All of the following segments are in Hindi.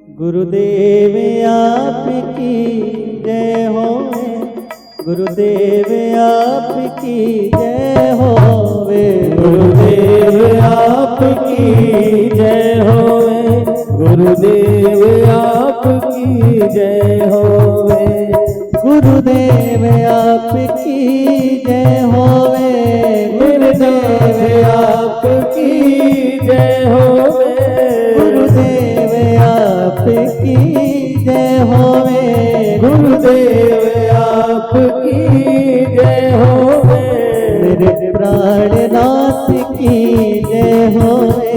गुरुदेव आपकी जय होवे, गुरुदेव आपकी जय होवे, गुरुदेव आपकी जय होवे, गुरुदेव आपकी जय होवे, गुरुदेव आपकी जय होवे, गुरुदेव आपकी जय होवे, गुरुदेव आपकी जय होवे, गुरुदेव आपकी जय होवे, मेरे प्राणनाथ की जय होवे,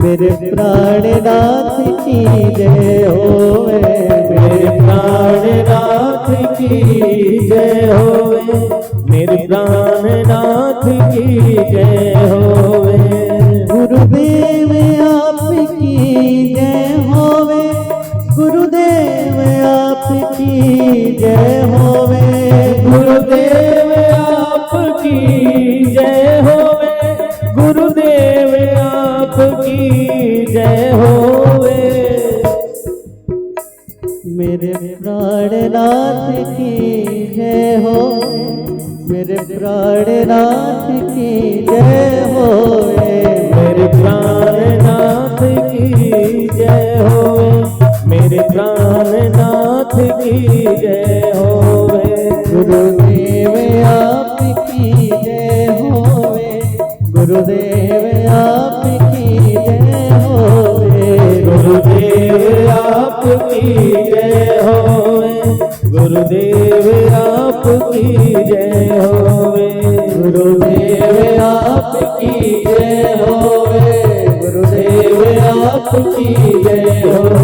मेरे प्राणनाथ की जय होवे, मेरे प्राणनाथ की जय होवे, मेरे प्राणनाथ की जय होवे, गुरुदेव आपकी जय होवे, गुरुदेव आपकी जय होवे, गुरुदेव आपकी जय होवे, गुरुदेव आपकी जय होवे, मेरे प्राणनाथ की जय होवे, मेरे प्राणनाथ की जय होवे, मेरे प्राणनाथ की जय होवे, मेरे प्राणनाथ की जय होवे, गुरुदेव आपकी जय होवे, गुरुदेव आपकी जय होवे, गुरुदेव आपकी जय होवे, गुरुदेव आपकी जय होवे, गुरुदेव आपकी जय होवे, गुरुदेव आपकी जय होवे,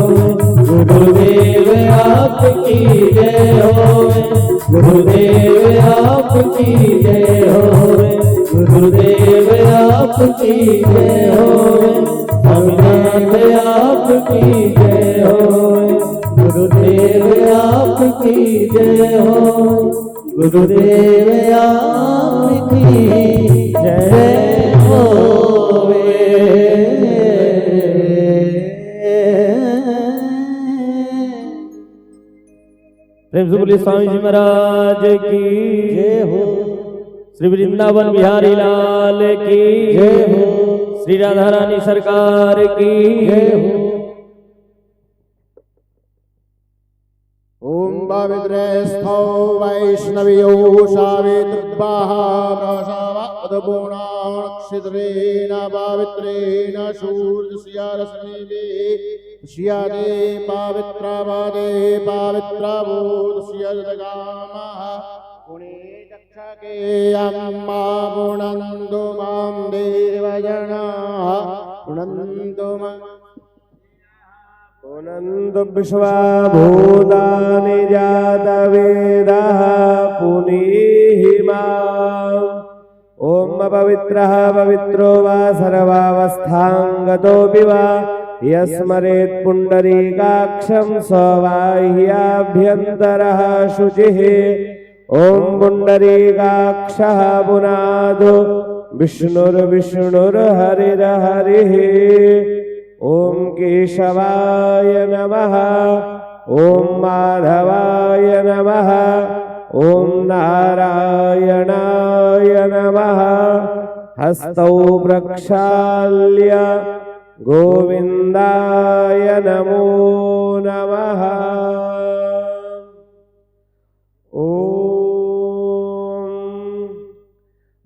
गुरुदेव आपकी जय होवे, गुरुदेव आपकी जय होवे, गुरुदेव आपकी जय होवे, गुरुदेव आपकी जय होवे, गुरुदेव आपकी जय होवे, गुरुदेव आपकी जय होवे। प्रेम से बोलिए स्वामी जी महाराज की जय हो, श्री वृंदावन बिहारी लाल की जय हो, श्री राधा रानी सरकार की जय हो। ओम पवित्रस्थो वैष्णव्यो सावित्रुद्वाः प्रसावादगुणाक्षिद्रेण पवित्रेण सूर्यस्य रश्मिभिः श्रियते पवित्रपदे पवित्रभूतस्य जगामः पुणे चक्षके अम्मा पुनन्दु मां देवजनाः पुनन्दु मां पुनन्दु विश्वभूतानि जातवेदः पुनीहि माम्। ॐ पवित्रः पवित्रो वा सर्वावस्थां गतोऽपि वा यस्मरेत् पुण्डरीकाक्षं स वा ह्याभ्यन्तरः शुचिः। ॐ पुण्डरीकाक्षः पुनादो विष्णुर्विष्णुर्हरिर्हरिः। ॐ केशवाय नमः, ॐ माधवाय नमः, ॐ नारायणाय नमः। हस्तौ प्रक्षाल्य गोविन्दाय नमो नमः। ॐ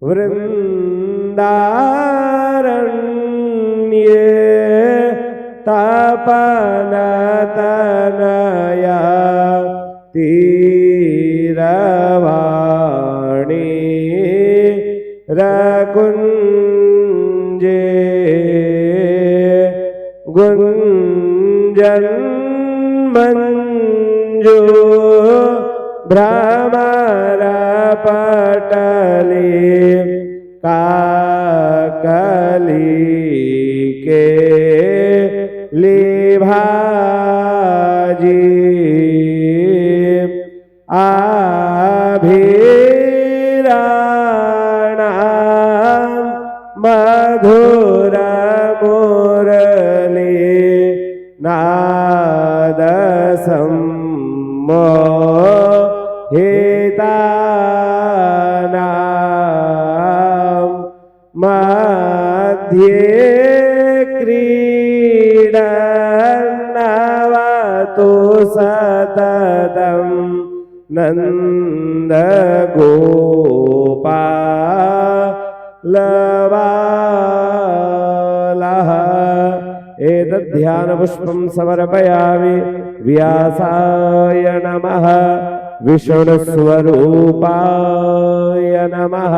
वृन्दारण्ये तापनतनया तीरवाणी रकुञ्जे गुञ्जन्मञ्जो भ्रमरपटले काकलिके लिभाजी आभिराणा मधुर मुरली ना पादसम्मोहितानां मध्ये क्रीडन्नवतु सततं नन्दगोपालबालः। एतद्ध्यानपुष्पं समर्पयामि व्यासाय नमः विष्णुस्वरूपाय नमः।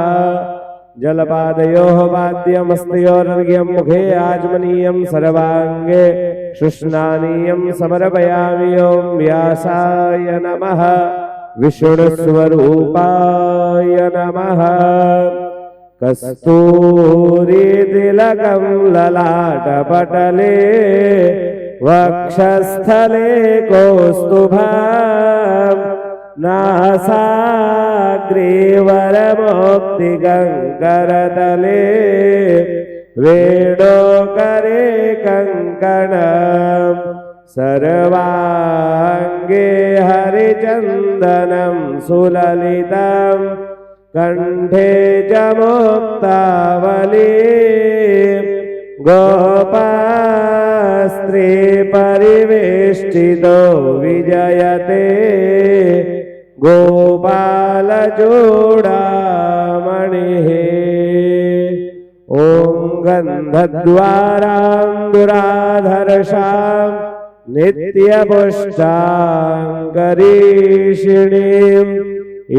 जलपादयोः वाद्यमस्तयोरर्घ्यं मुखे आचमनीयं सर्वाङ्गे शुष्णानीयं समर्पयामि। ॐ व्यासाय नमः विष्णुस्वरूपाय नमः। कस्तूरीतिलकं ललाटपटले वक्षस्थले कौस्तुभं नासाग्रे वरमौक्तिकङ्करतले वेणोकरे कङ्कणं सर्वाङ्गे हरिचन्दनं सुललितं कंठे च मुक्तावली गोपास्त्री परिवेष्टितो विजयते गोपालचूडामणिः। ॐ गन्धद्वारां दुराधर्षां नित्यपुष्टाङ्गरीषिणीम्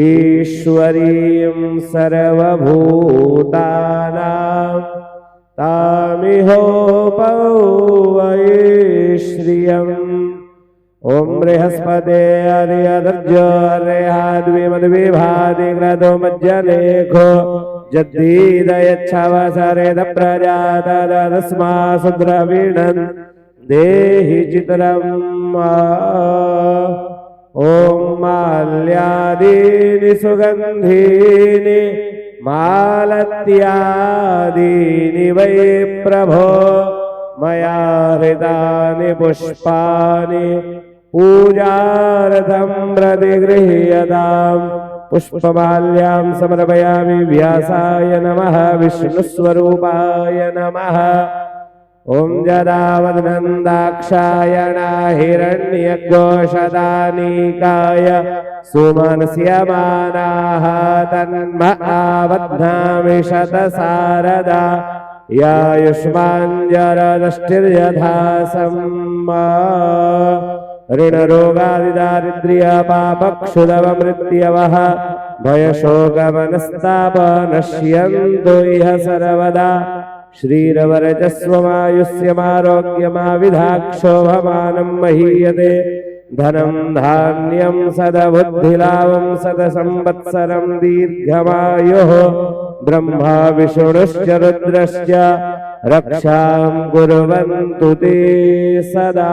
ईश्वरीं सर्वभूतानां तामिहोपौवैश्रियम्। ॐ बृहस्पते अर्यदर्जो अर्यहाद्विमद्विभादिग्रदो मज्जलेखो जद्दीदयच्छवसरेद प्रजातदस्मासु द्रविणन् देहि चित्रम्। ॐ माल्यादीनि सुगन्धीनि मालत्यादीनि वै प्रभो मया हृतानि पुष्पाणि पूजार्थं प्रतिगृह्यताम्। पुष्पमाल्यां समर्पयामि व्यासाय नमः विष्णुस्वरूपाय नमः। ॐ जदावदनन्दाक्षायणा हिरण्यघोषदानीकाय सुमनस्यमानाः तन्म आवध्नामि शतसारदा यायुष्माञ्जरदष्टिर्यथा सम्मा। ऋणरोगादिदारिद्र्यपापक्षुदवमृत्यवः भयशोकमनस्तापनश्यन्तु इह सर्वदा। श्रीरवरजस्वमायुष्यमारोग्यमाविधाक्षोभमानं महीयते। धनं धान्यं सदबुद्धिलाभं सदसंवत्सरं दीर्घमायुः। ब्रह्मा विष्णुश्च रुद्रश्च रक्षां कुर्वन्तु ते सदा।